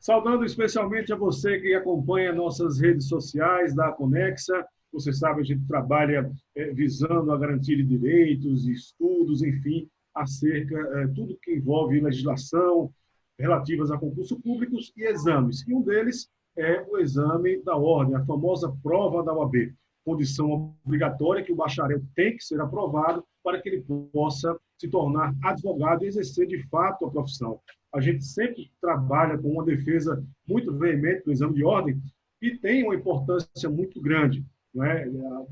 Saudando especialmente a você que acompanha nossas redes sociais da Conexa. Você sabe, a gente trabalha visando a garantia de direitos, estudos, enfim, acerca de tudo que envolve legislação relativas a concursos públicos e exames. E um deles é o exame da ordem, a famosa prova da OAB, condição obrigatória que o bacharel tem que ser aprovado para que ele possa se tornar advogado e exercer de fato a profissão. A gente sempre trabalha com uma defesa muito veemente do exame de ordem e tem uma importância muito grande,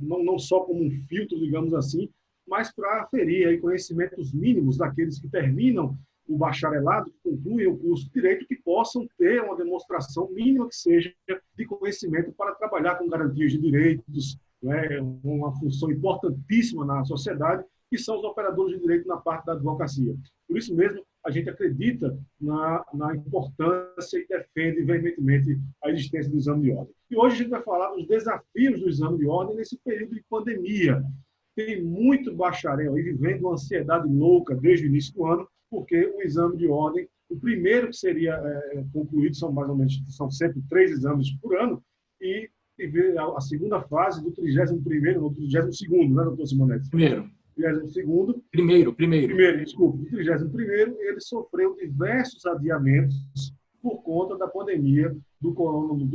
não só como um filtro, digamos assim, mas para aferir aí conhecimentos mínimos daqueles que terminam o bacharelado, que concluem o curso de Direito, que possam ter uma demonstração mínima que seja de conhecimento para trabalhar com garantias de direitos, uma função importantíssima na sociedade, que são os operadores de direito na parte da advocacia. Por isso mesmo, a gente acredita na importância e defende veementemente a existência do exame de ordem. E hoje a gente vai falar dos desafios do exame de ordem nesse período de pandemia. Tem muito bacharel aí vivendo uma ansiedade louca desde o início do ano, porque o exame de ordem, o primeiro que seria concluído, são sempre 3 exames por ano, e a segunda fase do 31º, ou 32º, né, doutor Simonetti? Primeiro, desculpa. O 31º, ele sofreu diversos adiamentos por conta da pandemia do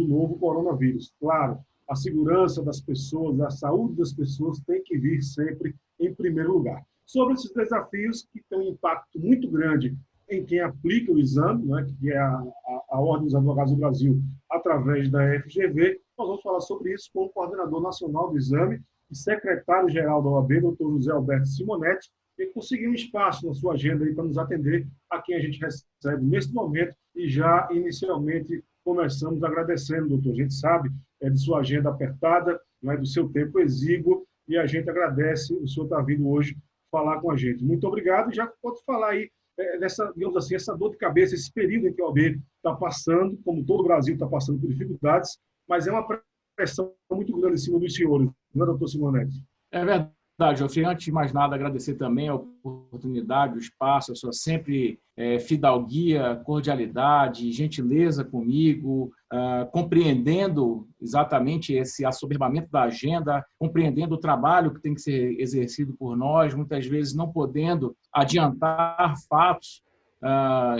novo coronavírus. Claro, a segurança das pessoas, a saúde das pessoas tem que vir sempre em primeiro lugar. Sobre esses desafios que têm um impacto muito grande em quem aplica o exame, que é a Ordem dos Advogados do Brasil, através da FGV, nós vamos falar sobre isso com o coordenador nacional do exame e secretário-geral da OAB, doutor José Alberto Simonetti, que conseguiu um espaço na sua agenda para nos atender a quem a gente recebe neste momento e já inicialmente começamos agradecendo, doutor. A gente sabe de sua agenda apertada, do seu tempo exíguo, e a gente agradece o senhor estar vindo hoje falar com a gente. Muito obrigado. Já pode falar aí dessa, digamos assim, essa dor de cabeça, esse período em que a OAB está passando, como todo o Brasil está passando por dificuldades, mas é uma pressão muito grande em cima dos senhores, não é, doutor Simonetti? É verdade, Geoffrey. Antes de mais nada, agradecer também a oportunidade, o espaço, a sua sempre fidalguia, cordialidade, gentileza comigo, compreendendo exatamente esse assoberbamento da agenda, compreendendo o trabalho que tem que ser exercido por nós, muitas vezes não podendo adiantar fatos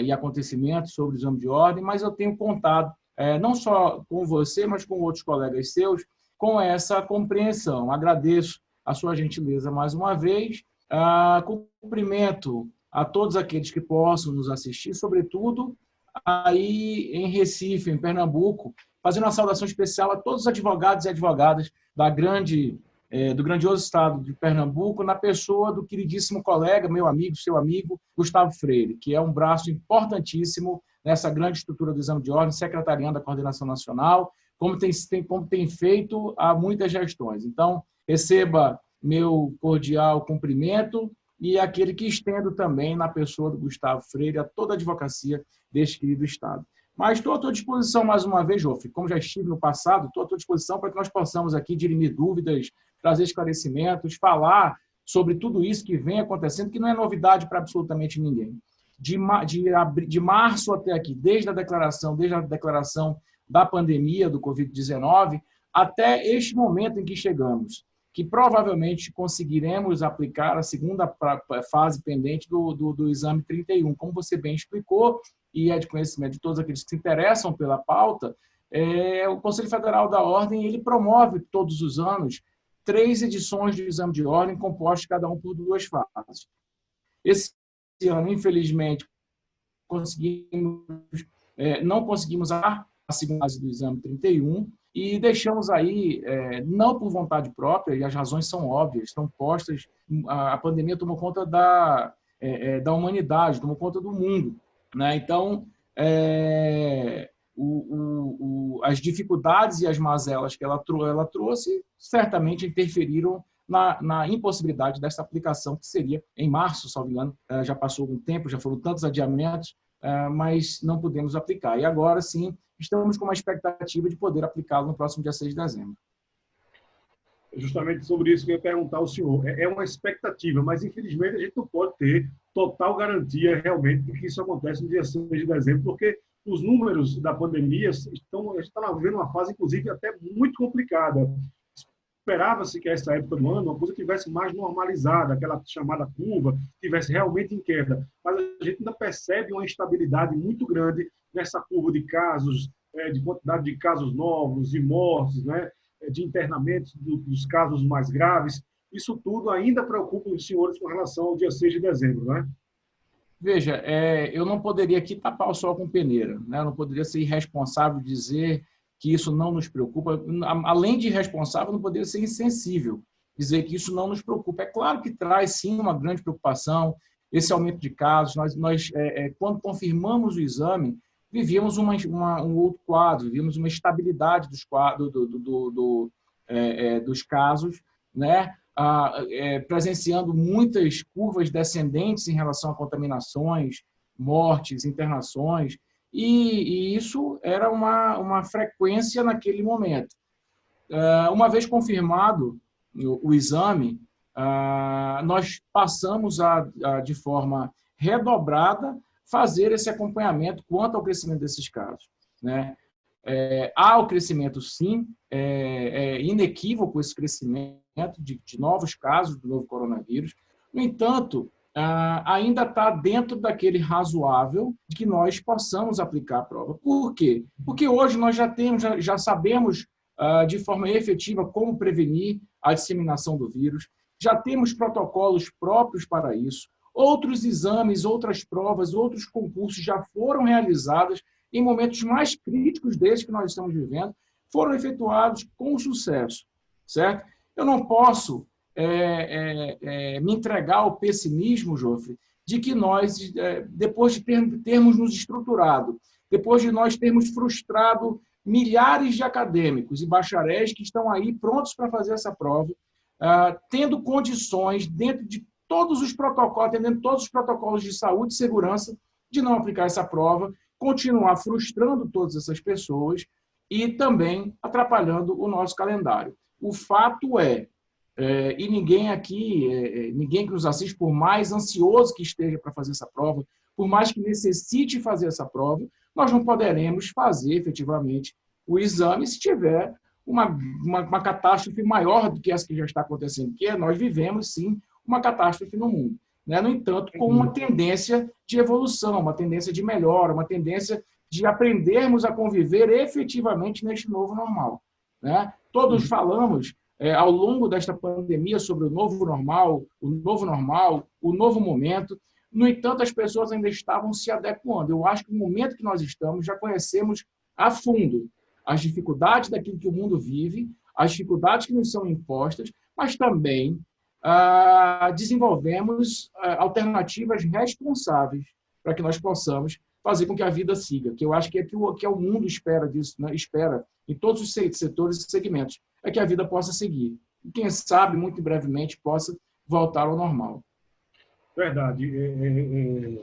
e acontecimentos sobre o exame de ordem, mas eu tenho contado, não só com você, mas com outros colegas seus, com essa compreensão. Agradeço a sua gentileza mais uma vez. Cumprimento a todos aqueles que possam nos assistir, sobretudo aí em Recife, em Pernambuco, fazendo uma saudação especial a todos os advogados e advogadas do grandioso estado de Pernambuco, na pessoa do queridíssimo colega, meu amigo, seu amigo, Gustavo Freire, que é um braço importantíssimo nessa grande estrutura do exame de ordem, secretariando a coordenação nacional, como tem feito há muitas gestões. Então, receba meu cordial cumprimento e aquele que estendo também na pessoa do Gustavo Freire a toda a advocacia deste querido Estado. Mas estou à tua disposição mais uma vez, Geoffrey, como já estive no passado, estou à tua disposição para que nós possamos aqui dirimir dúvidas, trazer esclarecimentos, falar sobre tudo isso que vem acontecendo, que não é novidade para absolutamente ninguém. De março até aqui, desde a declaração da pandemia do Covid-19, até este momento em que chegamos, que provavelmente conseguiremos aplicar a segunda fase pendente do exame 31. Como você bem explicou, e é de conhecimento de todos aqueles que se interessam pela pauta, o Conselho Federal da Ordem ele promove todos os anos 3 edições de exame de ordem, compostas cada um por 2 fases. Esse ano, infelizmente, não conseguimos a segunda fase do exame 31 e deixamos aí, não por vontade própria, e as razões são óbvias, estão postas, a pandemia tomou conta da humanidade, tomou conta do mundo. Então, as dificuldades e as mazelas que ela trouxe certamente interferiram na impossibilidade dessa aplicação, que seria em março, salvo engano. Já passou algum tempo, já foram tantos adiamentos, mas não pudemos aplicar. E agora sim, estamos com uma expectativa de poder aplicá-lo no próximo dia 6 de dezembro. Justamente sobre isso que eu ia perguntar ao senhor. É uma expectativa, mas infelizmente a gente não pode ter total garantia realmente de que isso acontece no dia 6 de dezembro, porque os números da pandemia estão, a gente está vivendo uma fase, inclusive, até muito complicada. Esperava-se que essa época do ano a coisa tivesse mais normalizada, aquela chamada curva tivesse realmente em queda, mas a gente ainda percebe uma instabilidade muito grande nessa curva de casos, de quantidade de casos novos, de mortes, né? De internamentos dos casos mais graves. Isso tudo ainda preocupa os senhores com relação ao dia 6 de dezembro, né? Veja, eu não poderia aqui tapar o sol com peneira, né? Eu não poderia ser irresponsável dizer que isso não nos preocupa. Além de irresponsável, não poderia ser insensível dizer que isso não nos preocupa. É claro que traz, sim, uma grande preocupação, esse aumento de casos. Quando confirmamos o exame, vivíamos um outro quadro, vivíamos uma estabilidade dos quadros, dos casos, né? Presenciando muitas curvas descendentes em relação a contaminações, mortes, internações, e isso era uma frequência naquele momento. Uma vez confirmado o exame, nós passamos de forma redobrada, fazer esse acompanhamento quanto ao crescimento desses casos, né? Há o crescimento, sim, é inequívoco esse crescimento de novos casos do novo coronavírus. No entanto, ainda está dentro daquele razoável de que nós possamos aplicar a prova. Por quê? Porque hoje nós já sabemos de forma efetiva como prevenir a disseminação do vírus, já temos protocolos próprios para isso, outros exames, outras provas, outros concursos já foram realizados em momentos mais críticos desde que nós estamos vivendo, foram efetuados com sucesso, certo? Eu não posso me entregar ao pessimismo, Jofre, de que nós, depois de termos nos estruturado, depois de nós termos frustrado milhares de acadêmicos e bacharéis que estão aí prontos para fazer essa prova, tendo condições, dentro de todos os protocolos, atendendo todos os protocolos de saúde e segurança, de não aplicar essa prova, continuar frustrando todas essas pessoas e também atrapalhando o nosso calendário. O fato e ninguém aqui, ninguém que nos assiste, por mais ansioso que esteja para fazer essa prova, por mais que necessite fazer essa prova, nós não poderemos fazer efetivamente o exame se tiver uma catástrofe maior do que essa que já está acontecendo, que nós vivemos, sim, uma catástrofe no mundo. Né? No entanto, com uma tendência de evolução, uma tendência de melhora, uma tendência de aprendermos a conviver efetivamente neste novo normal. Né? Todos falamos, ao longo desta pandemia, sobre o novo normal, o novo momento. No entanto, as pessoas ainda estavam se adequando. Eu acho que no momento que nós estamos, já conhecemos a fundo as dificuldades daquilo que o mundo vive, as dificuldades que nos são impostas, mas também desenvolvemos alternativas responsáveis para que nós possamos fazer com que a vida siga, que eu acho que que o mundo espera disso, né? Espera em todos os setores e segmentos, é que a vida possa seguir. E quem sabe, muito brevemente, possa voltar ao normal. Verdade.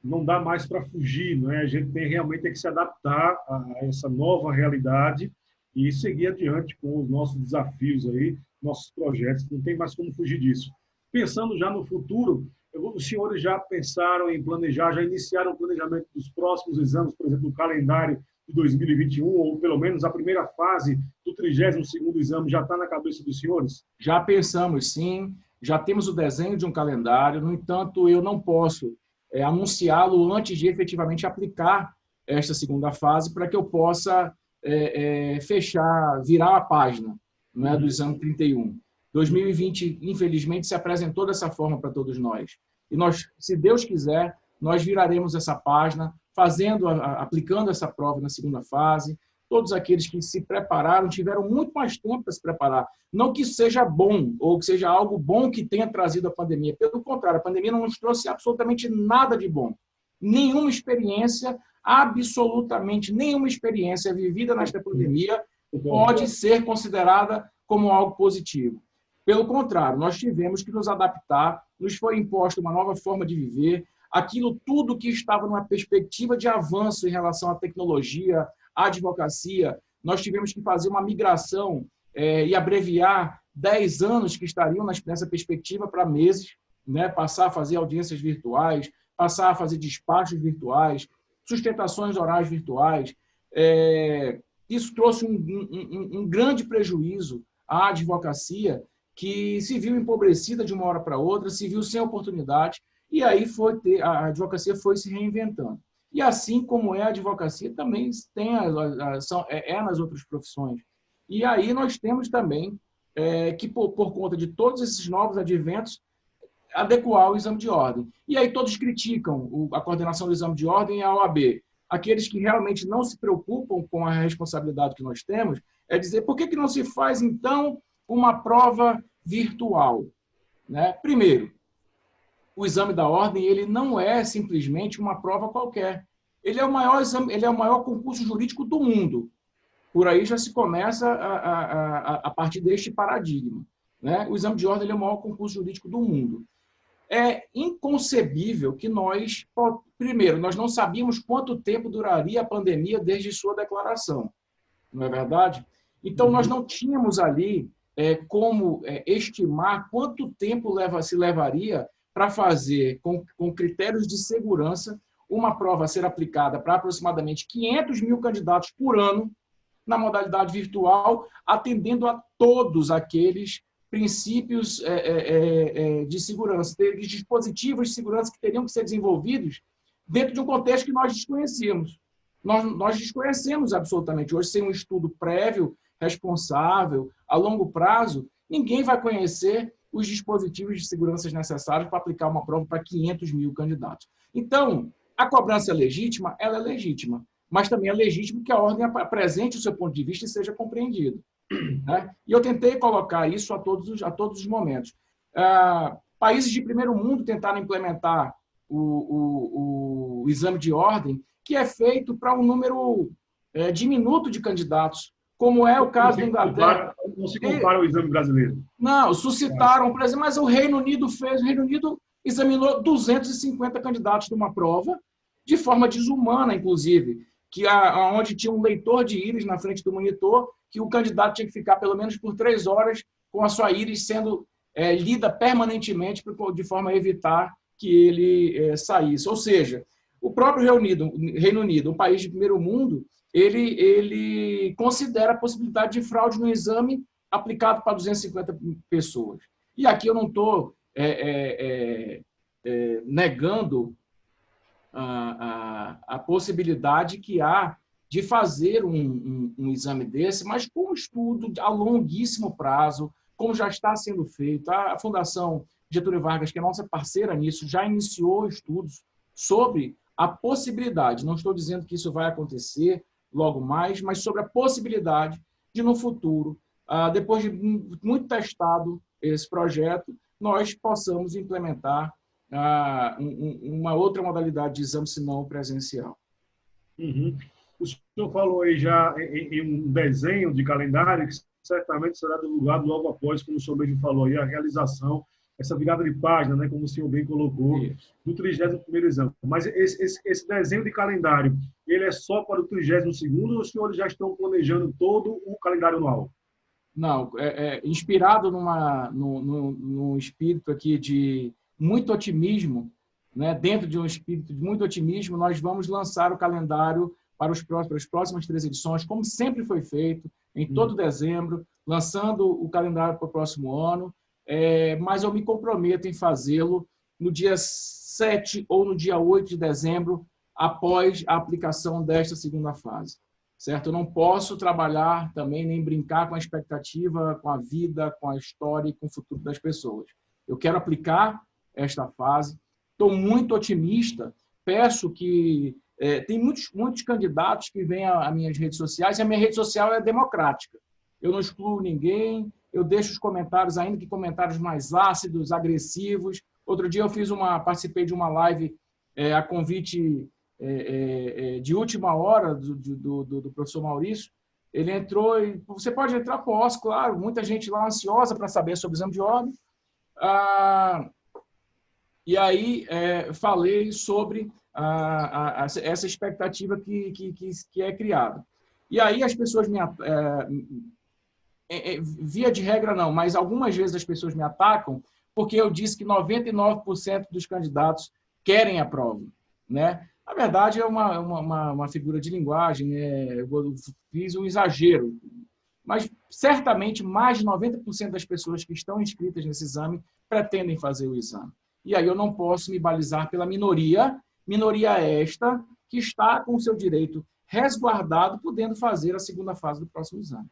Não dá mais para fugir, não é? A gente realmente tem que se adaptar a essa nova realidade e seguir adiante com os nossos desafios aí, nossos projetos. Não tem mais como fugir disso. Pensando já no futuro, os senhores já pensaram em planejar, já iniciaram o planejamento dos próximos exames, por exemplo, o calendário de 2021, ou pelo menos a primeira fase do 32º exame já está na cabeça dos senhores? Já pensamos, sim. Já temos o desenho de um calendário. No entanto, eu não posso anunciá-lo antes de efetivamente aplicar esta segunda fase para que eu possa virar a página, não é, do exame 31. 2020, infelizmente, se apresentou dessa forma para todos nós. E nós, se Deus quiser, nós viraremos essa página, aplicando essa prova na segunda fase. Todos aqueles que se prepararam tiveram muito mais tempo para se preparar. Não que isso seja bom, ou que seja algo bom que tenha trazido a pandemia. Pelo contrário, a pandemia não nos trouxe absolutamente nada de bom. Nenhuma experiência, absolutamente nenhuma experiência vivida nesta pandemia pode ser considerada como algo positivo. Pelo contrário, nós tivemos que nos adaptar, nos foi imposta uma nova forma de viver, aquilo tudo que estava numa perspectiva de avanço em relação à tecnologia, à advocacia, nós tivemos que fazer uma migração e abreviar 10 anos que estariam nessa perspectiva para meses, né? Passar a fazer audiências virtuais, passar a fazer despachos virtuais, sustentações orais virtuais. Isso trouxe um grande prejuízo à advocacia, que se viu empobrecida de uma hora para outra, se viu sem oportunidade, e aí a advocacia foi se reinventando. E assim como é a advocacia, também tem nas outras profissões. E aí nós temos também que, por conta de todos esses novos adventos, adequar o exame de ordem. E aí todos criticam a coordenação do exame de ordem e a OAB. Aqueles que realmente não se preocupam com a responsabilidade que nós temos, é dizer, por que não se faz, então, uma prova virtual? Né? Primeiro, o exame da ordem ele não é simplesmente uma prova qualquer. Ele é o maior concurso jurídico do mundo. Por aí já se começa a partir deste paradigma. Né? O exame de ordem ele é o maior concurso jurídico do mundo. É inconcebível que primeiro, nós não sabíamos quanto tempo duraria a pandemia desde sua declaração, não é verdade? Então, nós não tínhamos ali como estimar quanto tempo se levaria para fazer, com critérios de segurança, uma prova a ser aplicada para aproximadamente 500 mil candidatos por ano, na modalidade virtual, atendendo a todos aqueles princípios de segurança, dispositivos de segurança que teriam que ser desenvolvidos dentro de um contexto que nós desconhecíamos. Nós desconhecemos absolutamente. Hoje, sem um estudo prévio, responsável, a longo prazo, ninguém vai conhecer os dispositivos de segurança necessários para aplicar uma prova para 500 mil candidatos. Então, a cobrança é legítima? Ela é legítima, mas também é legítimo que a ordem apresente o seu ponto de vista e seja compreendido. Né? E eu tentei colocar isso a todos os momentos. Países de primeiro mundo tentaram implementar o exame de ordem, que é feito para um número diminuto de candidatos, como é o caso da Inglaterra. Não se compara ao exame brasileiro. Não, suscitaram, por exemplo, mas o Reino Unido examinou 250 candidatos numa prova, de forma desumana, inclusive, onde tinha um leitor de íris na frente do monitor, que o candidato tinha que ficar pelo menos por 3 horas com a sua íris sendo lida permanentemente de forma a evitar que ele saísse. Ou seja, o próprio Reino Unido, um país de primeiro mundo, ele considera a possibilidade de fraude no exame aplicado para 250 pessoas. E aqui eu não estou negando a possibilidade que há de fazer um exame desse, mas com um estudo a longuíssimo prazo, como já está sendo feito. A Fundação Getúlio Vargas, que é nossa parceira nisso, já iniciou estudos sobre a possibilidade, não estou dizendo que isso vai acontecer logo mais, mas sobre a possibilidade de, no futuro, depois de muito testado esse projeto, nós possamos implementar uma outra modalidade de exame, se não presencial. Uhum. O senhor falou aí já em um desenho de calendário que certamente será divulgado logo após, como o senhor mesmo falou aí, a realização, essa virada de página, né, como o senhor bem colocou, do 31º exame. Mas esse desenho de calendário, ele é só para o 32º ou os senhores já estão planejando todo o calendário anual? Não, inspirado num espírito aqui de muito otimismo, né, dentro de um espírito de muito otimismo, nós vamos lançar o calendário para as próximas 3 edições, como sempre foi feito, em todo dezembro, lançando o calendário para o próximo ano, mas eu me comprometo em fazê-lo no dia 7 ou no dia 8 de dezembro, após a aplicação desta segunda fase. Certo? Eu não posso trabalhar também, nem brincar com a expectativa, com a vida, com a história e com o futuro das pessoas. Eu quero aplicar esta fase, estou muito otimista, peço que... tem muitos candidatos que vêm às minhas redes sociais, e a minha rede social é democrática. Eu não excluo ninguém, eu deixo os comentários, ainda que comentários mais ácidos, agressivos. Outro dia eu participei de uma live a convite de última hora do professor Maurício. Ele entrou e... Você pode entrar? Posso, claro. Muita gente lá ansiosa para saber sobre o exame de ordem. E aí falei sobre essa expectativa que é criada. E aí as pessoas via de regra não, mas algumas vezes as pessoas me atacam porque eu disse que 99% dos candidatos querem a prova, né? Na verdade, é uma figura de linguagem, né? Eu fiz um exagero, mas certamente mais de 90% das pessoas que estão inscritas nesse exame pretendem fazer o exame. E aí eu não posso me balizar pela minoria esta que está com o seu direito resguardado, podendo fazer a segunda fase do próximo exame.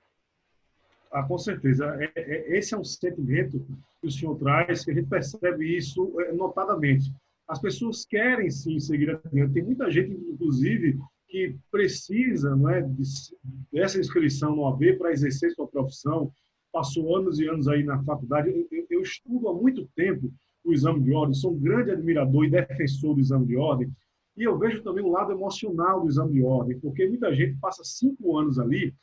Ah, com certeza. Esse é um sentimento que o senhor traz, que a gente percebe isso notadamente. As pessoas querem, sim, seguir adiante. Tem muita gente, inclusive, que precisa, não é, dessa inscrição no OAB para exercer sua profissão, passou anos e anos aí na faculdade. Eu estudo há muito tempo o exame de ordem, sou um grande admirador e defensor do exame de ordem, e eu vejo também o lado emocional do exame de ordem, porque muita gente passa 5 anos ali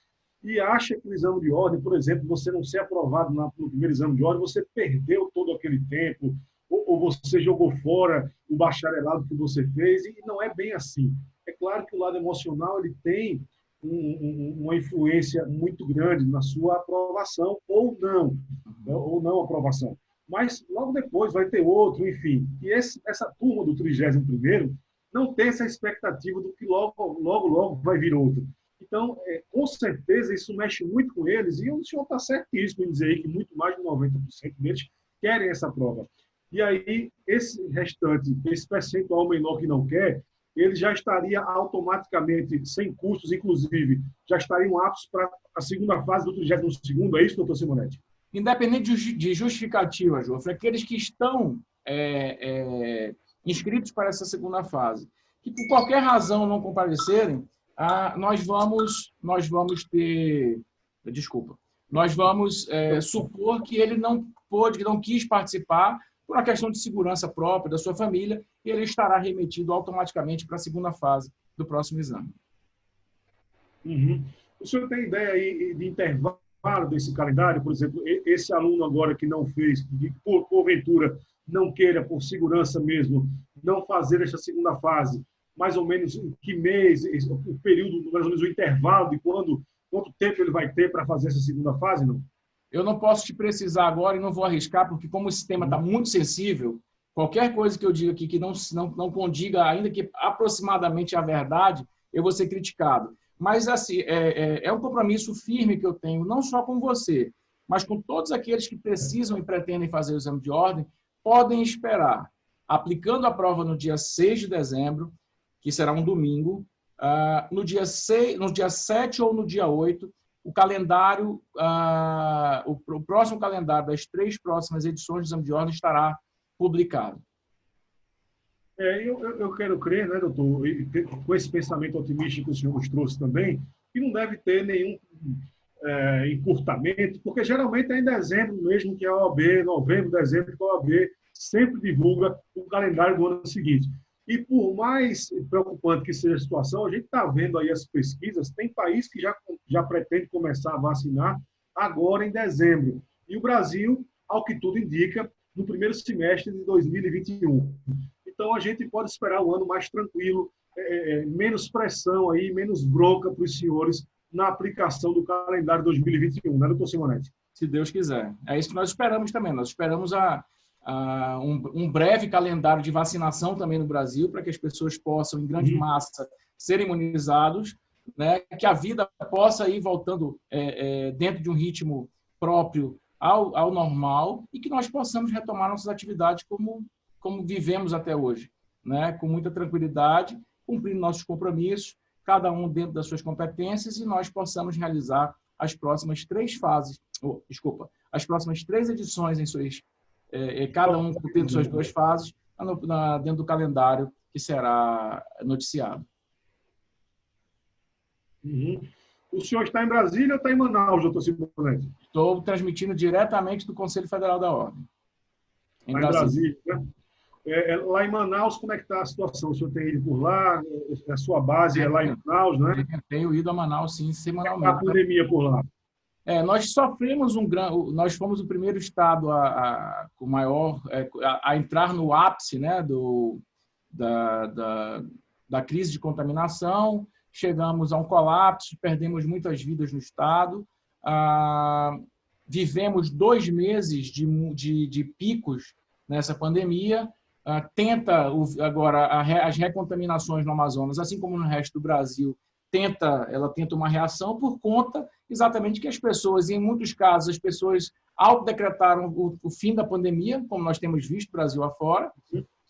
e acha que o exame de ordem, por exemplo, você não ser aprovado no primeiro exame de ordem, você perdeu todo aquele tempo, ou você jogou fora o bacharelado que você fez, e não é bem assim. É claro que o lado emocional ele tem uma influência muito grande na sua aprovação ou não aprovação. Mas logo depois vai ter outro, enfim. E essa turma do 31º não tem essa expectativa do que logo vai vir outro. Então, com certeza, isso mexe muito com eles, e o senhor está certíssimo em dizer aí que muito mais de 90% deles querem essa prova. E aí, esse restante, esse percentual menor que não quer, ele já estaria automaticamente, sem custos, inclusive, já estariam aptos para a segunda fase do 32º, é isso, doutor Simonetti? Independente de justificativa, João, aqueles que estão inscritos para essa segunda fase, que por qualquer razão não comparecerem, nós vamos supor que ele não quis participar por uma questão de segurança própria da sua família, e ele estará remetido automaticamente para a segunda fase do próximo exame. Uhum. O senhor tem ideia aí de intervalo desse calendário? Por exemplo, esse aluno agora que não fez, que porventura não queira, por segurança mesmo, não fazer essa segunda fase, mais ou menos em que mês, o período, mais ou menos o intervalo de quanto tempo ele vai ter para fazer essa segunda fase, não? Eu não posso te precisar agora e não vou arriscar, porque como esse tema está muito sensível, qualquer coisa que eu diga aqui que não condiga, ainda que aproximadamente a verdade, eu vou ser criticado. Mas assim, é um compromisso firme que eu tenho, não só com você, mas com todos aqueles que precisam e pretendem fazer o exame de ordem, podem esperar, aplicando a prova no dia 6 de dezembro, que será um domingo, no dia 7 ou no dia 8, o calendário, o próximo calendário das 3 próximas edições do exame de ordem estará publicado. Eu quero crer, né, doutor, com esse pensamento otimista que o senhor nos trouxe também, que não deve ter nenhum encurtamento, porque geralmente é em dezembro mesmo que a OAB, novembro, dezembro, que a OAB sempre divulga o calendário do ano seguinte. E por mais preocupante que seja a situação, a gente está vendo aí as pesquisas, tem país que já pretende começar a vacinar agora em dezembro. E o Brasil, ao que tudo indica, no primeiro semestre de 2021. Então, a gente pode esperar um ano mais tranquilo, menos pressão, aí, menos bronca para os senhores na aplicação do calendário 2021, né, doutor Simonetti? Se Deus quiser. É isso que nós esperamos também. Nós esperamos um breve calendário de vacinação também no Brasil, para que as pessoas possam, em grande massa, serem imunizados, né? Que a vida possa ir voltando dentro de um ritmo próprio ao normal, e que nós possamos retomar nossas atividades como vivemos até hoje, né? Com muita tranquilidade, cumprindo nossos compromissos, cada um dentro das suas competências, e nós possamos realizar as próximas 3 fases, as próximas 3 edições em suas, cada um cumprindo suas 2 fases, dentro do calendário que será noticiado. Uhum. O senhor está em Brasília ou está em Manaus, doutor Simonetti? Estou transmitindo diretamente do Conselho Federal da Ordem. Em Brasília, né? Lá em Manaus, como é que está a situação? O senhor tem ido por lá? A sua base é lá em Manaus, né? Tenho ido a Manaus, sim, semanalmente. A pandemia por lá? Nós sofremos nós fomos o primeiro estado com maior a entrar no ápice, né, da crise de contaminação. Chegamos a um colapso, perdemos muitas vidas no estado. vivemos 2 meses de picos nessa pandemia. Agora, as recontaminações no Amazonas, assim como no resto do Brasil, ela tenta uma reação por conta exatamente que as pessoas, em muitos casos, as pessoas autodecretaram o fim da pandemia, como nós temos visto Brasil afora,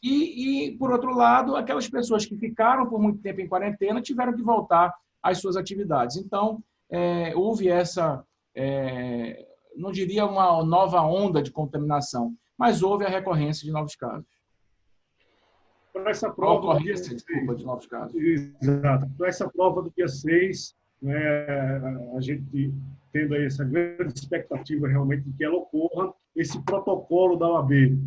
e, por outro lado, aquelas pessoas que ficaram por muito tempo em quarentena tiveram que voltar às suas atividades. Então, houve essa, não diria uma nova onda de contaminação, mas houve a recorrência de novos casos. Para essa prova de novos casos. Exato. Para essa prova do dia 6, a gente tendo aí essa grande expectativa realmente de que ela ocorra, esse protocolo da OAB,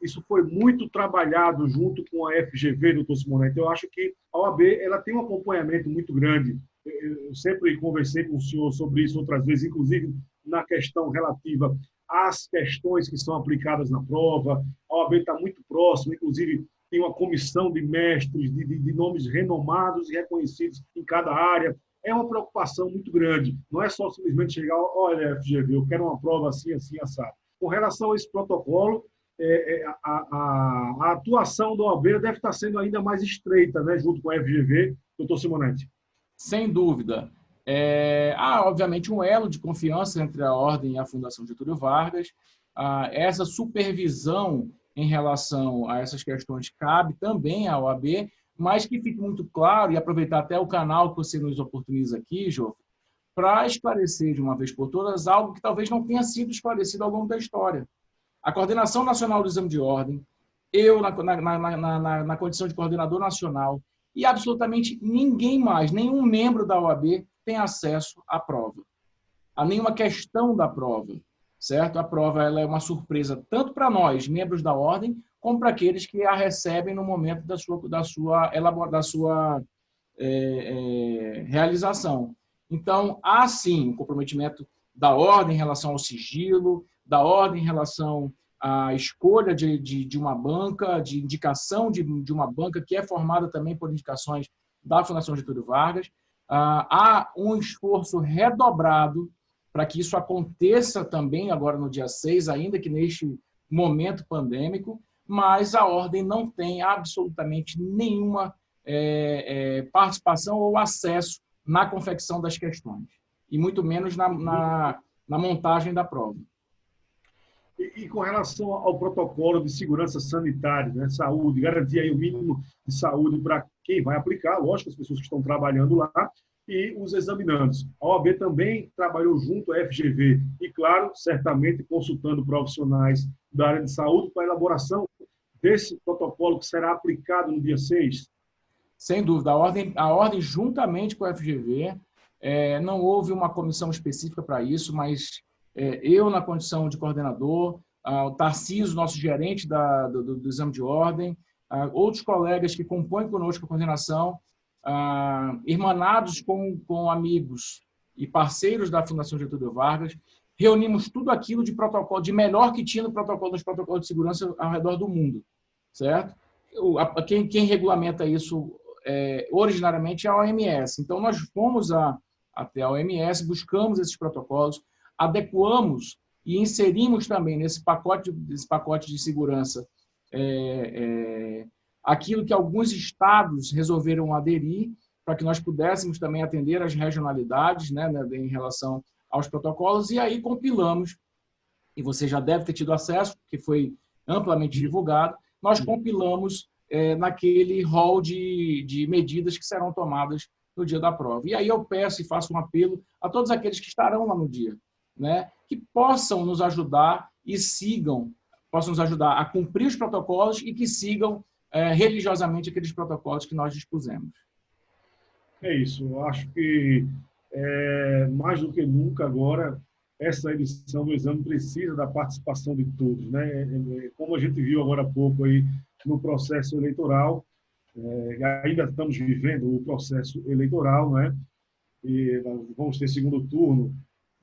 isso foi muito trabalhado junto com a FGV, doutor Simonetti. Eu acho que a OAB ela tem um acompanhamento muito grande. Eu sempre conversei com o senhor sobre isso outras vezes, inclusive na questão relativa às questões que são aplicadas na prova. A OAB está muito próxima, inclusive tem uma comissão de mestres, de nomes renomados e reconhecidos em cada área. É uma preocupação muito grande. Não é só simplesmente chegar, olha, FGV, eu quero uma prova assim, assim, assado. Com relação a esse protocolo, a atuação da OAB deve estar sendo ainda mais estreita, né, junto com a FGV, doutor Simonetti. Sem dúvida. Há, obviamente, um elo de confiança entre a Ordem e a Fundação Getúlio Vargas. Essa supervisão em relação a essas questões cabe também à OAB, mas que fique muito claro, e aproveitar até o canal que você nos oportuniza aqui, Jô, para esclarecer de uma vez por todas algo que talvez não tenha sido esclarecido ao longo da história. A Coordenação Nacional do Exame de Ordem, eu na condição de coordenador nacional, e absolutamente ninguém mais, nenhum membro da OAB tem acesso à prova, a nenhuma questão da prova, certo? A prova ela é uma surpresa tanto para nós, membros da Ordem, como para aqueles que a recebem no momento da sua realização. Então, há sim um comprometimento da Ordem em relação ao sigilo, da Ordem em relação à escolha de uma banca, de indicação de uma banca que é formada também por indicações da Fundação Getúlio Vargas. Há um esforço redobrado para que isso aconteça também agora no dia 6, ainda que neste momento pandêmico, mas a Ordem não tem absolutamente nenhuma participação ou acesso na confecção das questões, e muito menos na montagem da prova. E com relação ao protocolo de segurança sanitária, né, saúde, garantir aí o mínimo de saúde para quem vai aplicar, lógico, as pessoas que estão trabalhando lá, e os examinandos. A OAB também trabalhou junto à FGV e, claro, certamente consultando profissionais da área de saúde para a elaboração desse protocolo que será aplicado no dia 6? Sem dúvida. A ordem juntamente com a FGV, não houve uma comissão específica para isso, mas eu, na condição de coordenador, o Tarcísio, nosso gerente do exame de ordem, outros colegas que compõem conosco a coordenação, irmanados com amigos e parceiros da Fundação Getúlio Vargas, reunimos tudo aquilo de protocolo, de melhor que tinha nos protocolos de segurança ao redor do mundo, certo? Quem regulamenta isso originariamente é a OMS. Então, nós fomos até a OMS, buscamos esses protocolos, adequamos e inserimos também nesse pacote de segurança aquilo que alguns estados resolveram aderir para que nós pudéssemos também atender as regionalidades, né, em relação aos protocolos, e aí compilamos, e você já deve ter tido acesso, que foi amplamente divulgado, nós compilamos naquele rol de medidas que serão tomadas no dia da prova. E aí eu peço e faço um apelo a todos aqueles que estarão lá no dia, né, que possam nos ajudar e possam nos ajudar a cumprir os protocolos e que sigam religiosamente aqueles protocolos que nós dispusemos. É isso. Eu acho que, mais do que nunca agora, essa edição do exame precisa da participação de todos, né? Como a gente viu agora há pouco aí no processo eleitoral, ainda estamos vivendo o processo eleitoral, né? E vamos ter segundo turno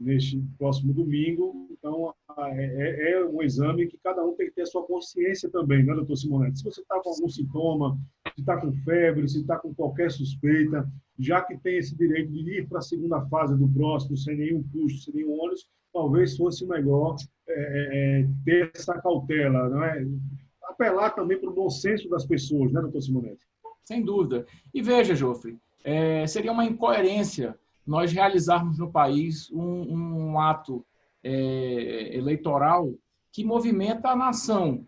neste próximo domingo. Então, é um exame que cada um tem que ter a sua consciência também, né, doutor Simonetti? Se você está com algum sintoma, se está com febre, se está com qualquer suspeita, já que tem esse direito de ir para a segunda fase do próximo, sem nenhum custo, sem nenhum ônus, talvez fosse melhor ter essa cautela, não é? Apelar também para o bom senso das pessoas, né, doutor Simonetti? Sem dúvida. E veja, Jofre, seria uma incoerência nós realizarmos no país um ato eleitoral que movimenta a nação,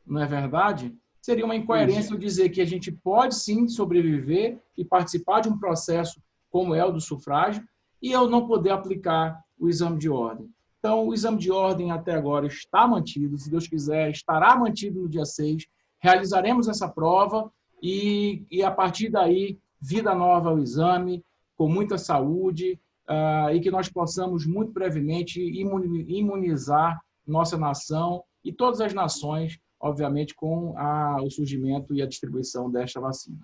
não é verdade? Seria uma incoerência eu dizer que a gente pode sim sobreviver e participar de um processo como é o do sufrágio e eu não poder aplicar o exame de ordem. Então, o exame de ordem até agora está mantido, se Deus quiser, estará mantido no dia 6, realizaremos essa prova e a partir daí, vida nova ao exame, com muita saúde, e que nós possamos muito brevemente imunizar nossa nação e todas as nações, obviamente, com o surgimento e a distribuição desta vacina.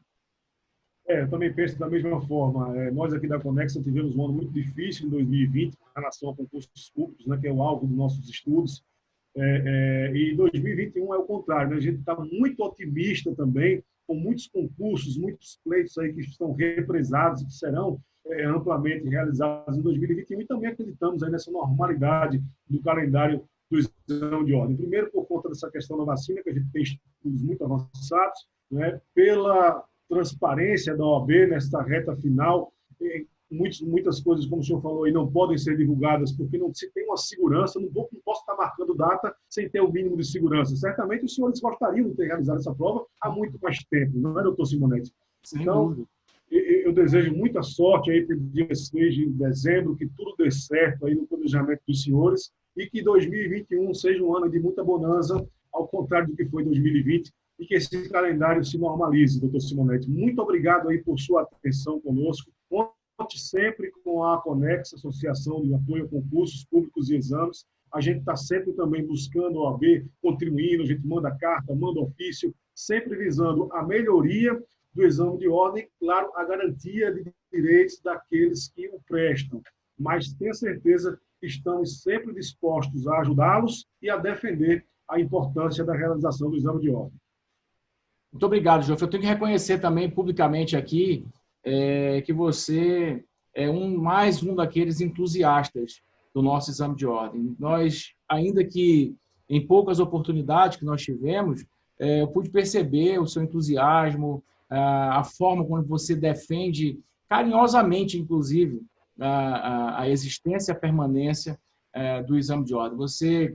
Eu também penso da mesma forma. Nós aqui da Conexa tivemos um ano muito difícil em 2020, em relação a concursos públicos, né, que é o alvo dos nossos estudos. E 2021 é o contrário, né? A gente está muito otimista também, com muitos concursos, muitos pleitos aí que estão represados e que serão amplamente realizados em 2021 e também acreditamos aí nessa normalidade do calendário do exame de ordem. Primeiro, por conta dessa questão da vacina, que a gente tem estudos muito avançados, né? Pela transparência da OAB nesta reta final, muitas coisas, como o senhor falou, aí, não podem ser divulgadas porque não se tem uma segurança, não posso estar marcando data sem ter o mínimo de segurança. Certamente os senhores gostariam de ter realizado essa prova há muito mais tempo, não é, doutor Simonetti? Então, eu desejo muita sorte aí para o dia 6 de dezembro, que tudo dê certo aí no planejamento dos senhores e que 2021 seja um ano de muita bonança, ao contrário do que foi 2020, e que esse calendário se normalize, doutor Simonetti. Muito obrigado aí por sua atenção conosco. Conte sempre com a Conexa, Associação de Apoio a Concursos Públicos e Exames. A gente está sempre também buscando a OAB, contribuindo, a gente manda carta, manda ofício, sempre visando a melhoria do exame de ordem, claro, a garantia de direitos daqueles que o prestam. Mas tenha certeza que estamos sempre dispostos a ajudá-los e a defender a importância da realização do exame de ordem. Muito obrigado, Jofre. Eu tenho que reconhecer também publicamente aqui que você é mais um daqueles entusiastas do nosso exame de ordem. Nós, ainda que em poucas oportunidades que nós tivemos, eu pude perceber o seu entusiasmo, a forma como você defende carinhosamente, inclusive, a existência e a permanência do exame de ordem. Você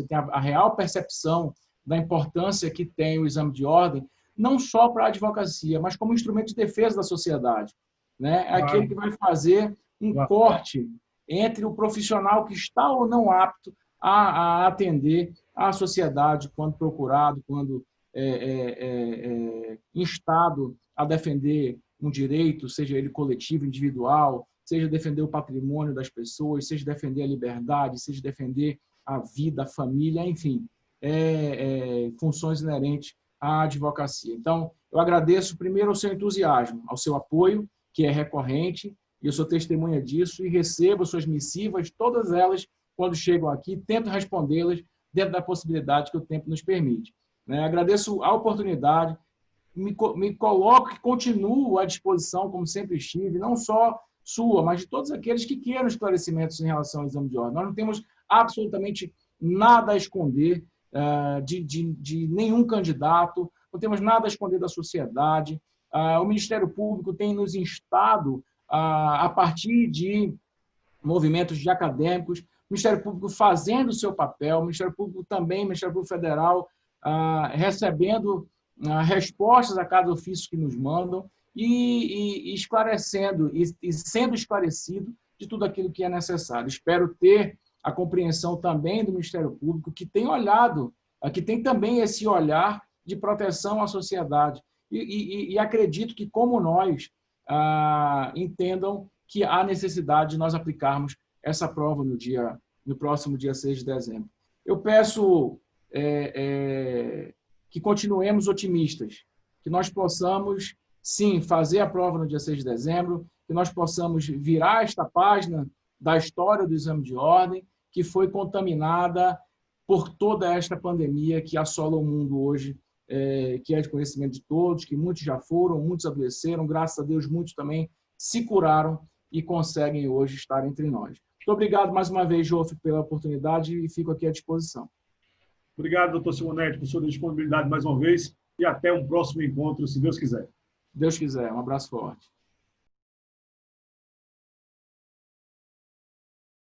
tem a real percepção da importância que tem o exame de ordem, não só para a advocacia, mas como instrumento de defesa da sociedade, né? É aquele que vai fazer um corte entre o profissional que está ou não apto a atender a sociedade quando procurado, quando instado a defender um direito, seja ele coletivo, individual, seja defender o patrimônio das pessoas, seja defender a liberdade, seja defender a vida, a família, enfim, funções inerentes à advocacia. Então, eu agradeço primeiro ao seu entusiasmo, ao seu apoio, que é recorrente, e eu sou testemunha disso, e recebo suas missivas, todas elas, quando chegam aqui, tento respondê-las dentro da possibilidade que o tempo nos permite. Agradeço a oportunidade, me coloco e continuo à disposição, como sempre estive, não só sua, mas de todos aqueles que queiram esclarecimentos em relação ao exame de ordem. Nós não temos absolutamente nada a esconder de nenhum candidato, não temos nada a esconder da sociedade. O Ministério Público tem nos instado, a partir de movimentos de acadêmicos, o Ministério Público fazendo o seu papel, o Ministério Público também, o Ministério Público Federal, recebendo respostas a cada ofício que nos mandam e esclarecendo e sendo esclarecido de tudo aquilo que é necessário. Espero ter a compreensão também do Ministério Público, que tem olhado, que tem também esse olhar de proteção à sociedade. E acredito que, como nós, entendam que há necessidade de nós aplicarmos essa prova no próximo dia 6 de dezembro. Eu peço que continuemos otimistas, que nós possamos, sim, fazer a prova no dia 6 de dezembro, que nós possamos virar esta página da história do exame de ordem, que foi contaminada por toda esta pandemia que assola o mundo hoje, que é de conhecimento de todos, que muitos já foram, muitos adoeceram, graças a Deus muitos também se curaram e conseguem hoje estar entre nós. Muito obrigado mais uma vez, Jofre, pela oportunidade e fico aqui à disposição. Obrigado, doutor Simonetti, por sua disponibilidade mais uma vez e até um próximo encontro, se Deus quiser. Deus quiser. Um abraço forte.